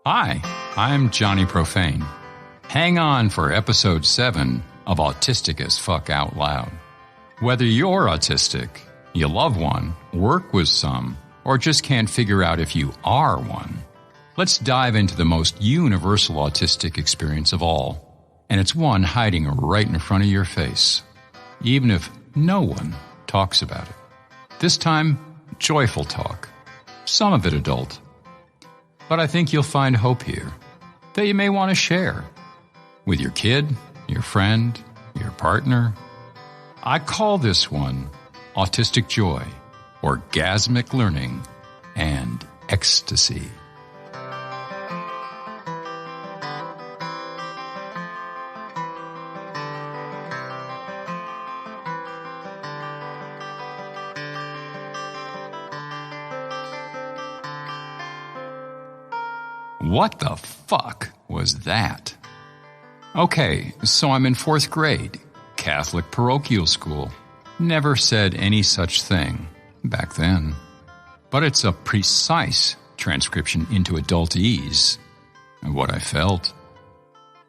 Hi, I'm Johnny Profane. Hang on for episode 7 of Autistic as Fuck Out Loud. Whether you're autistic, you love one, work with some, or just can't figure out if you are one, let's dive into the most universal autistic experience of all. And it's one hiding right in front of your face, even if no one talks about it. This time, joyful talk. Some of it adult. But I think you'll find hope here that you may want to share with your kid, your friend, your partner. I call this one Autistic Joy, Orgasmic Learning, and Ecstasy. What the fuck was that? Okay, so I'm in 4th grade, Catholic parochial school. Never said any such thing back then. But it's a precise transcription into adultese of what I felt.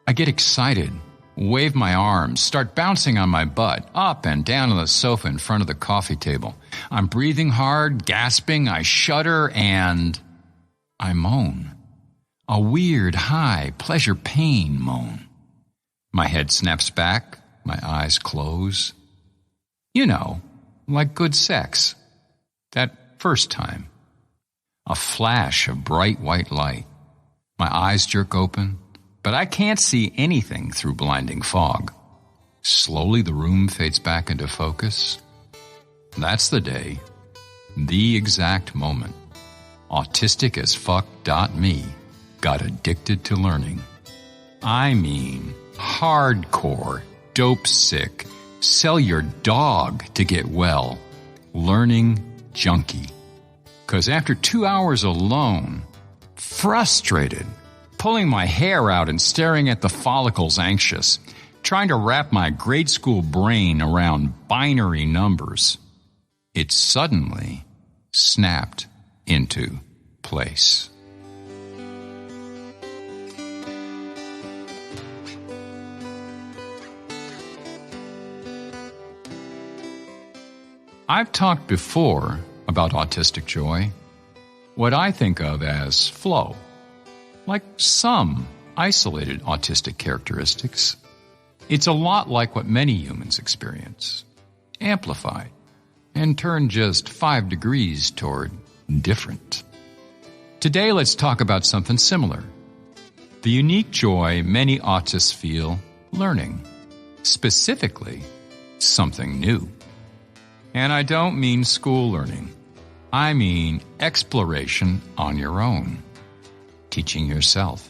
I get excited, wave my arms, start bouncing on my butt, up and down on the sofa in front of the coffee table. I'm breathing hard, gasping, I shudder, and I moan. A weird, high, pleasure-pain moan. My head snaps back, my eyes close. You know, like good sex. That first time. A flash of bright white light. My eyes jerk open, but I can't see anything through blinding fog. Slowly the room fades back into focus. That's the day, the exact moment, autisticasfuck.me got addicted to learning. I mean, hardcore, dope sick, sell your dog to get well, learning junkie. 'Cause after 2 hours alone, frustrated, pulling my hair out and staring at the follicles anxious, trying to wrap my grade school brain around binary numbers, it suddenly snapped into place. I've talked before about autistic joy, what I think of as flow, like some isolated autistic characteristics. It's a lot like what many humans experience, amplified, and turned just 5 degrees toward different. Today, let's talk about something similar, the unique joy many autists feel learning, specifically something new. And I don't mean school learning. I mean exploration on your own. Teaching yourself.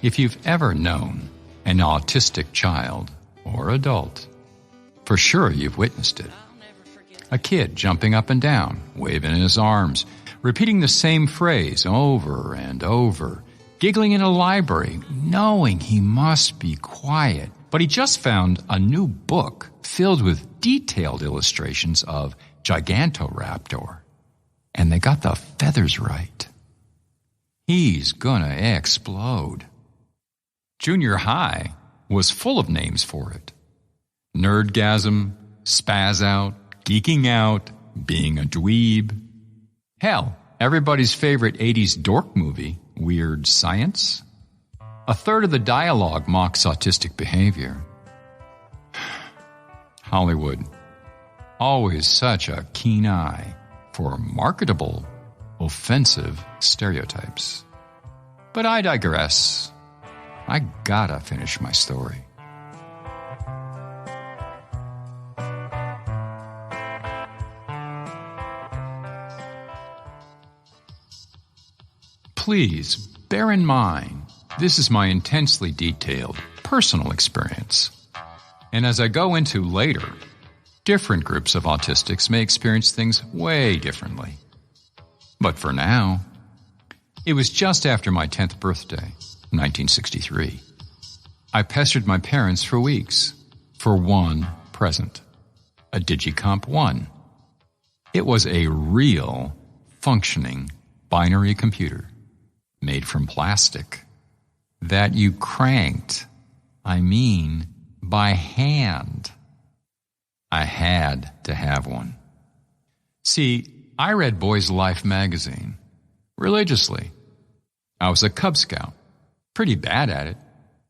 If you've ever known an autistic child or adult, for sure you've witnessed it. A kid jumping up and down, waving his arms, repeating the same phrase over and over, giggling in a library, knowing he must be quiet. But he just found a new book filled with detailed illustrations of Gigantoraptor. And they got the feathers right. He's gonna explode. Junior high was full of names for it. Nerdgasm, spaz out, geeking out, being a dweeb. Hell, everybody's favorite 80s dork movie, Weird Science. A third of the dialogue mocks autistic behavior. Hollywood, always such a keen eye for marketable, offensive stereotypes. But I digress. I gotta finish my story. Please bear in mind, this is my intensely detailed personal experience. And as I go into later, different groups of autistics may experience things way differently. But for now, it was just after my 10th birthday, 1963. I pestered my parents for weeks for one present, a Digicomp 1. It was a real, functioning binary computer. made from plastic, that you cranked, by hand. I had to have one. See, I read Boy's Life magazine religiously. I was a Cub Scout, pretty bad at it,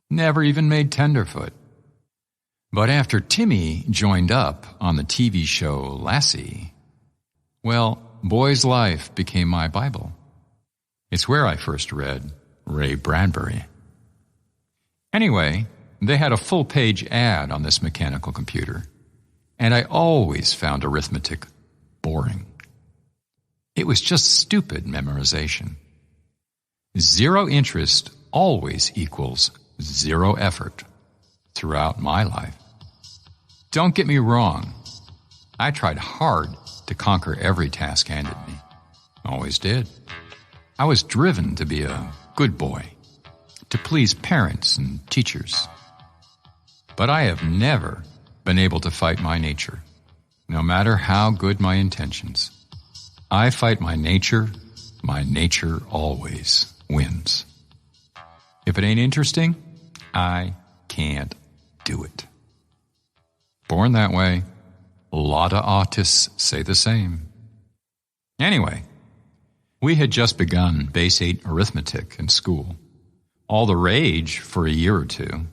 never even made tenderfoot. But after Timmy joined up on the TV show Lassie, well, Boy's Life became my Bible. It's where I first read Ray Bradbury. Anyway, they had a full-page ad on this mechanical computer, and I always found arithmetic boring. It was just stupid memorization. Zero interest always equals zero effort throughout my life. Don't get me wrong. I tried hard to conquer every task handed me. Always did. I was driven to be a good boy, to please parents and teachers. But I have never been able to fight my nature, no matter how good my intentions. I fight my nature always wins. If it ain't interesting, I can't do it. Born that way, a lot of autists say the same. Anyway, we had just begun Base 8 arithmetic in school. All the rage for a year or two,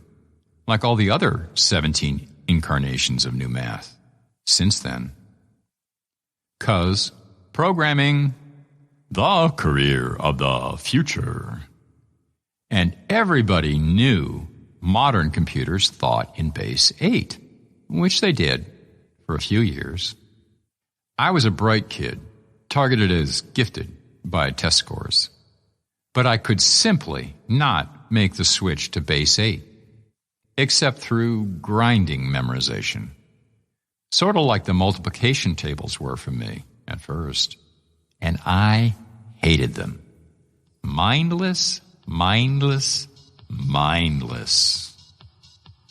like all the other 17 incarnations of new math since then. 'Cause programming, the career of the future. And everybody knew modern computers thought in Base 8, which they did for a few years. I was a bright kid, targeted as gifted by test scores. But I could simply not make the switch to Base 8, except through grinding memorization. Sort of like the multiplication tables were for me at first. And I hated them. Mindless.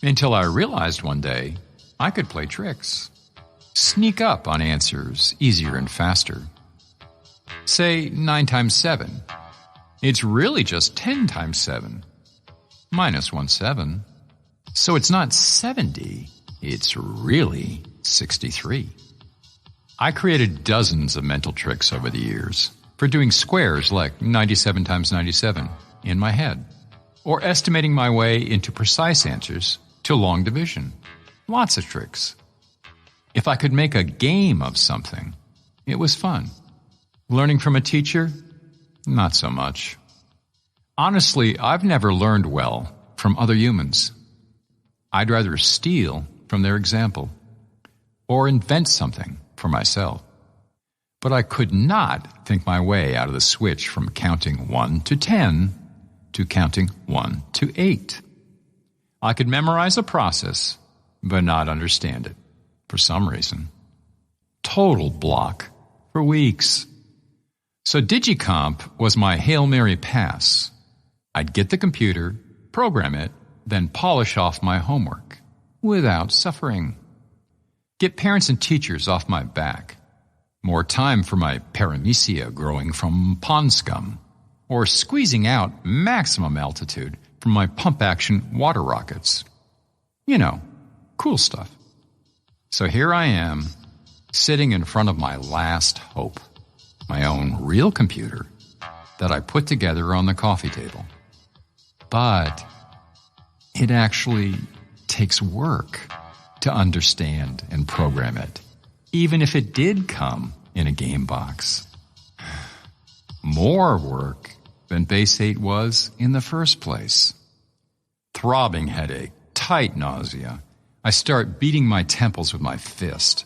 Until I realized one day I could play tricks. Sneak up on answers easier and faster. Say 9 times 7. It's really just 10 times 7. Minus 1/7. So it's not 70. It's really 63. I created dozens of mental tricks over the years for doing squares like 97 times 97 in my head, or estimating my way into precise answers to long division. Lots of tricks. If I could make a game of something, it was fun. Learning from a teacher? Not so much. Honestly, I've never learned well from other humans. I'd rather steal from their example or invent something for myself. But I could not think my way out of the switch from counting 1 to 10 to counting 1 to 8. I could memorize a process, but not understand it for some reason. Total block for weeks. So Digicomp was my Hail Mary pass. I'd get the computer, program it, then polish off my homework without suffering. Get parents and teachers off my back. More time for my paramecia growing from pond scum, or squeezing out maximum altitude from my pump-action water rockets. You know, cool stuff. So here I am, sitting in front of my last hope, my own real computer that I put together on the coffee table. But it actually takes work to understand and program it, even if it did come in a game box. More work than Base 8 was in the first place. Throbbing headache, tight nausea. I start beating my temples with my fist.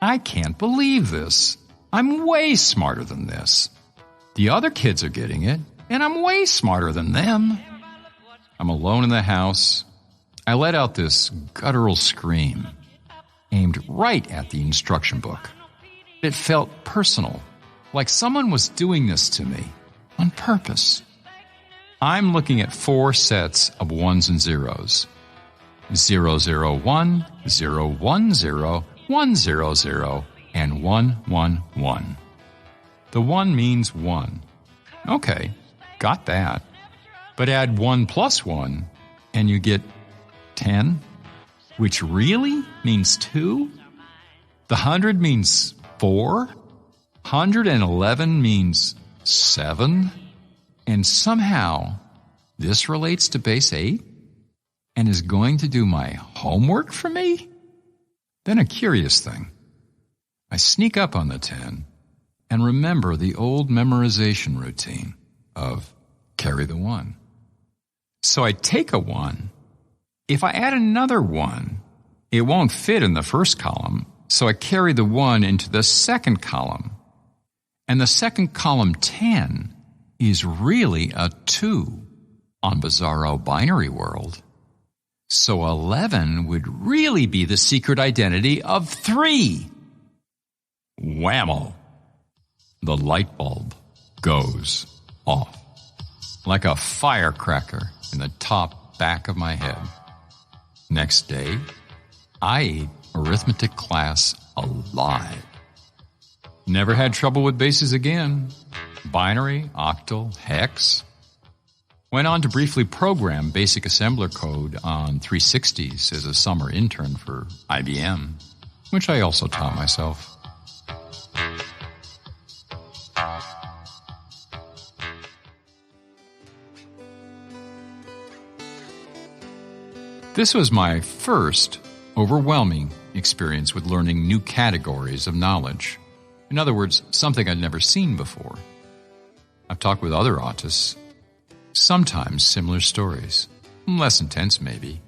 I can't believe this. I'm way smarter than this. The other kids are getting it, and I'm way smarter than them. I'm alone in the house. I let out this guttural scream, aimed right at the instruction book. It felt personal, like someone was doing this to me on purpose. I'm looking at 4 sets of 1s and 0s. 001, 010, 100, and 111. The 1 means 1. Okay, got that. But add 1 plus 1, and you get 10, which really means 2. The 100 means 4. 111 means 7. And somehow, this relates to base 8 and is going to do my homework for me? Then a curious thing. I sneak up on the 10 and remember the old memorization routine of carry the 1. So I take a 1. If I add another 1, it won't fit in the first column, so I carry the 1 into the second column. And the second column 10 is really a 2 on Bizarro Binary World. So 11 would really be the secret identity of 3. Whammo! The light bulb goes off like a firecracker in the top back of my head. Next day, I ate arithmetic class alive. Never had trouble with bases again. Binary, octal, hex. Went on to briefly program basic assembler code on 360s as a summer intern for IBM, which I also taught myself. This was my first overwhelming experience with learning new categories of knowledge. In other words, something I'd never seen before. I've talked with other autists, sometimes similar stories, less intense maybe,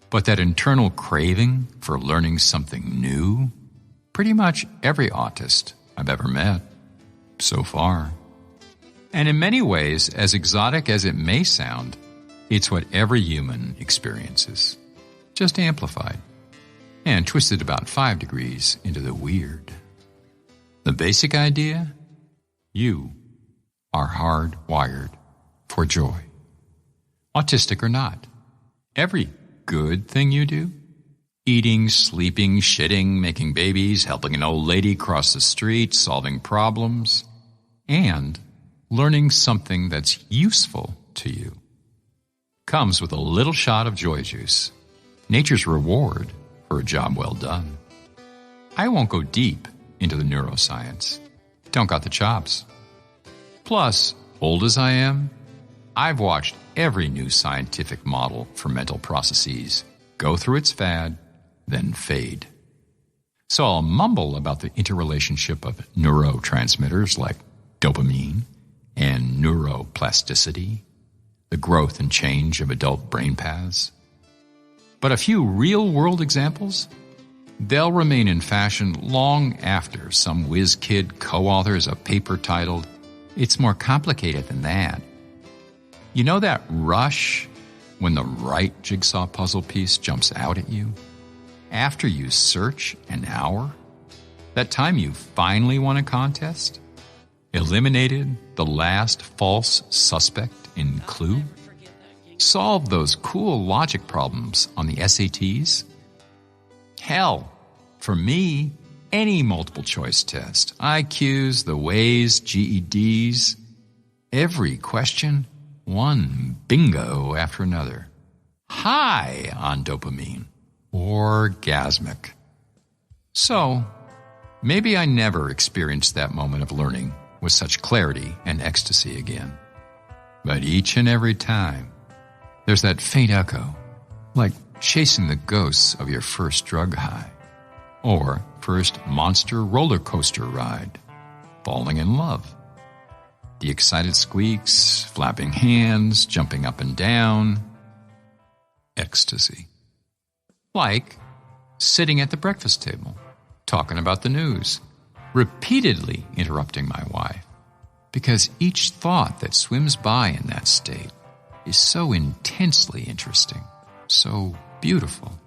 but that internal craving for learning something new, pretty much every autist I've ever met so far. And in many ways, as exotic as it may sound, it's what every human experiences, just amplified and twisted about 5 degrees into the weird. The basic idea? You are hardwired for joy. Autistic or not, every good thing you do, eating, sleeping, shitting, making babies, helping an old lady cross the street, solving problems, and learning something that's useful to you, comes with a little shot of joy juice, nature's reward for a job well done. I won't go deep into the neuroscience. Don't got the chops. Plus, old as I am, I've watched every new scientific model for mental processes go through its fad, then fade. So I'll mumble about the interrelationship of neurotransmitters like dopamine and neuroplasticity, the growth and change of adult brain paths. But a few real-world examples, they'll remain in fashion long after some whiz kid co-authors a paper titled, "It's more complicated than that." You know that rush when the right jigsaw puzzle piece jumps out at you? After you search an hour? That time you finally won a contest? Eliminated the last false suspect in Clue? Solved those cool logic problems on the SATs? Hell, for me, any multiple choice test, IQs, the Ways, GEDs, every question, one bingo after another. High on dopamine. Orgasmic. So, maybe I never experienced that moment of learning with such clarity and ecstasy again. But each and every time, there's that faint echo, like chasing the ghosts of your first drug high, or first monster roller coaster ride, falling in love. The excited squeaks, flapping hands, jumping up and down. Ecstasy. Like sitting at the breakfast table, talking about the news, repeatedly interrupting my wife, because each thought that swims by in that state is so intensely interesting, so beautiful.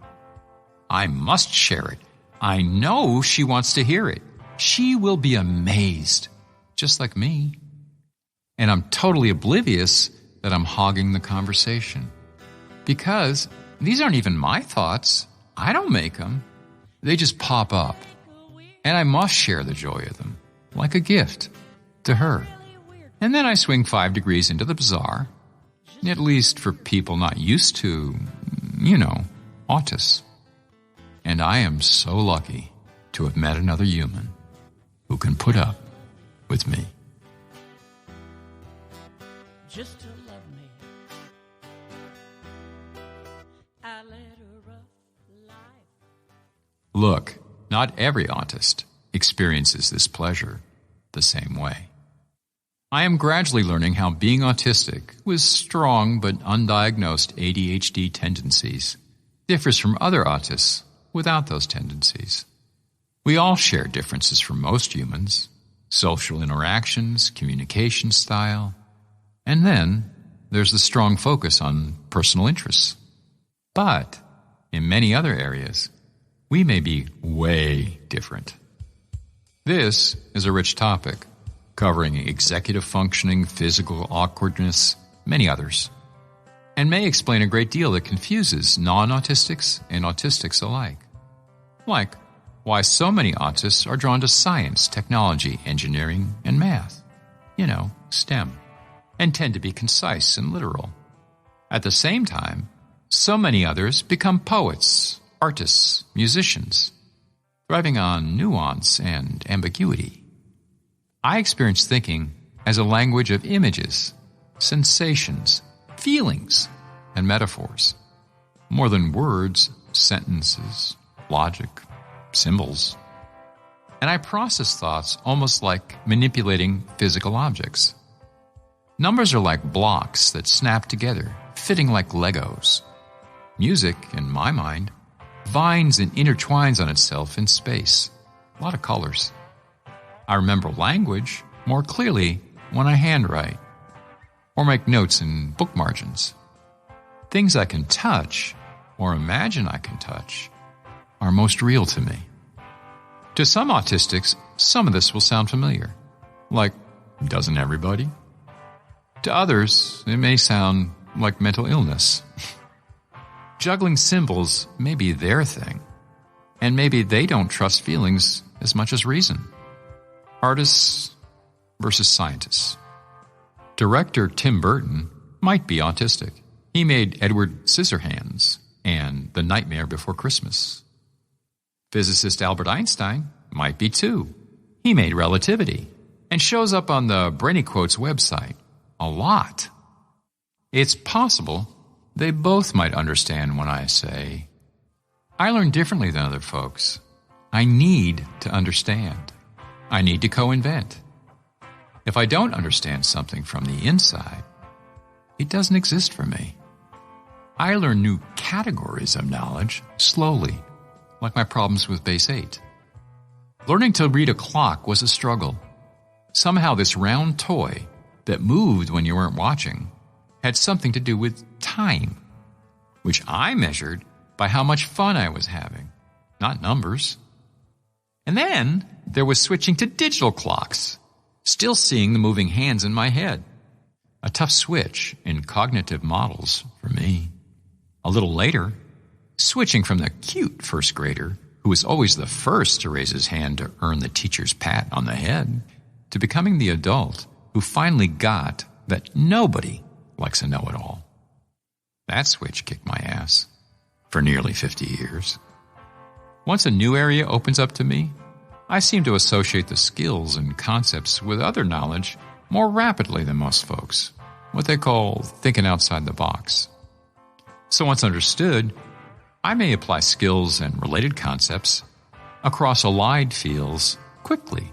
I must share it. I know she wants to hear it. She will be amazed, just like me. And I'm totally oblivious that I'm hogging the conversation. Because these aren't even my thoughts. I don't make them. They just pop up. And I must share the joy of them, like a gift, to her. And then I swing 5 degrees into the bizarre, at least for people not used to, autists. And I am so lucky to have met another human who can put up with me. Just to love me, I led a rough life. Look, not every autist experiences this pleasure the same way. I am gradually learning how being autistic with strong but undiagnosed ADHD tendencies differs from other autists without those tendencies. We all share differences from most humans: social interactions, communication style, and then there's the strong focus on personal interests. But in many other areas, we may be way different. This is a rich topic, covering executive functioning, physical awkwardness, many others, and may explain a great deal that confuses non-autistics and autistics alike. Like why so many autists are drawn to science, technology, engineering, and math. STEM. And tend to be concise and literal. At the same time, so many others become poets, artists, musicians, thriving on nuance and ambiguity. I experience thinking as a language of images, sensations, feelings, and metaphors, more than words, sentences, logic, symbols. And I process thoughts almost like manipulating physical objects. Numbers are like blocks that snap together, fitting like Legos. Music, in my mind, vines and intertwines on itself in space. A lot of colors. I remember language more clearly when I handwrite or make notes in book margins. Things I can touch or imagine I can touch are most real to me. To some autistics, some of this will sound familiar. Like, doesn't everybody? To others, it may sound like mental illness. Juggling symbols may be their thing, and maybe they don't trust feelings as much as reason. Artists versus scientists. Director Tim Burton might be autistic. He made Edward Scissorhands and The Nightmare Before Christmas. Physicist Albert Einstein might be too. He made Relativity and shows up on the Brainy Quotes website a lot. It's possible they both might understand when I say, I learn differently than other folks. I need to understand. I need to co-invent. If I don't understand something from the inside, it doesn't exist for me. I learn new categories of knowledge slowly, like my problems with base 8. Learning to read a clock was a struggle. Somehow this round toy that moved when you weren't watching had something to do with time, which I measured by how much fun I was having, not numbers. And then there was switching to digital clocks, still seeing the moving hands in my head. A tough switch in cognitive models for me. A little later, switching from the cute first grader who was always the first to raise his hand to earn the teacher's pat on the head, to becoming the adult who finally got that nobody likes a know-it-all. That switch kicked my ass for nearly 50 years. Once a new area opens up to me, I seem to associate the skills and concepts with other knowledge more rapidly than most folks, what they call thinking outside the box. So once understood, I may apply skills and related concepts across allied fields quickly.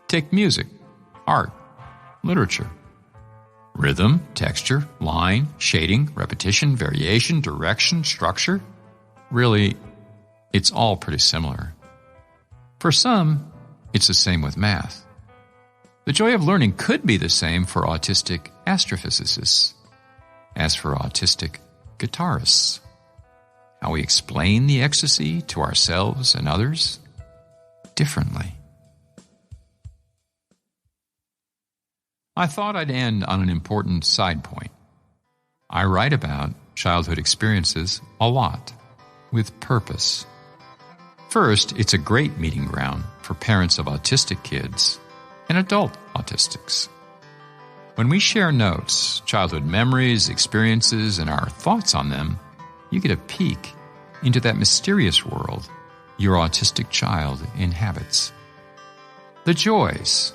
Take music, art, literature. Rhythm, texture, line, shading, repetition, variation, direction, structure. Really, it's all pretty similar. For some, it's the same with math. The joy of learning could be the same for autistic astrophysicists as for autistic guitarists. How we explain the ecstasy to ourselves and others differently. I thought I'd end on an important side point. I write about childhood experiences a lot, with purpose. First, it's a great meeting ground for parents of autistic kids and adult autistics. When we share notes, childhood memories, experiences, and our thoughts on them, you get a peek into that mysterious world your autistic child inhabits. The joys,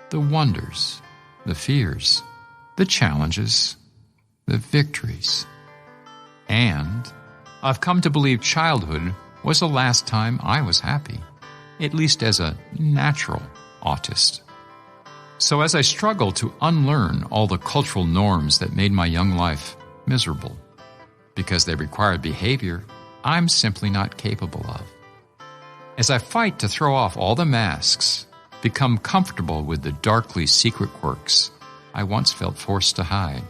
the wonders, the fears, the challenges, the victories. And I've come to believe childhood was the last time I was happy, at least as a natural autist. So as I struggle to unlearn all the cultural norms that made my young life miserable, because they required behavior I'm simply not capable of. As I fight to throw off all the masks, become comfortable with the darkly secret quirks I once felt forced to hide,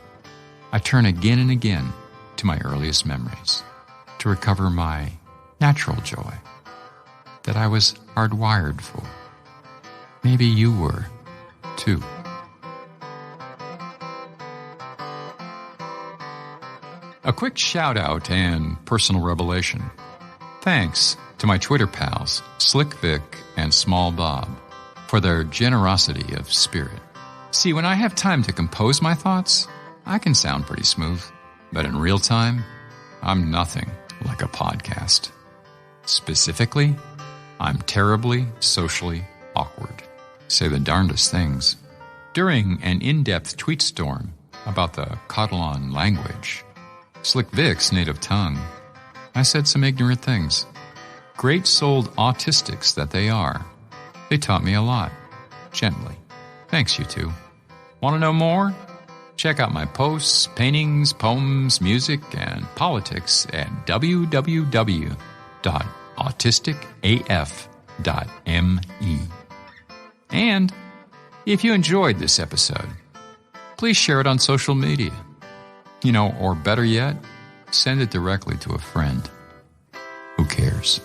I turn again and again to my earliest memories to recover my natural joy that I was hardwired for. Maybe you were, too. A quick shout-out and personal revelation. Thanks to my Twitter pals, Slick Vic and Small Bob, for their generosity of spirit. See, when I have time to compose my thoughts, I can sound pretty smooth. But in real time, I'm nothing like a podcast. Specifically, I'm terribly socially awkward. Say the darndest things. During an in-depth tweet storm about the Catalan language, Slick Vic's native tongue, I said some ignorant things. Great-souled autistics that they are. They taught me a lot. Gently. Thanks, you two. Want to know more? Check out my posts, paintings, poems, music, and politics at www.autisticaf.me. And if you enjoyed this episode, please share it on social media. Or better yet, send it directly to a friend. Who cares?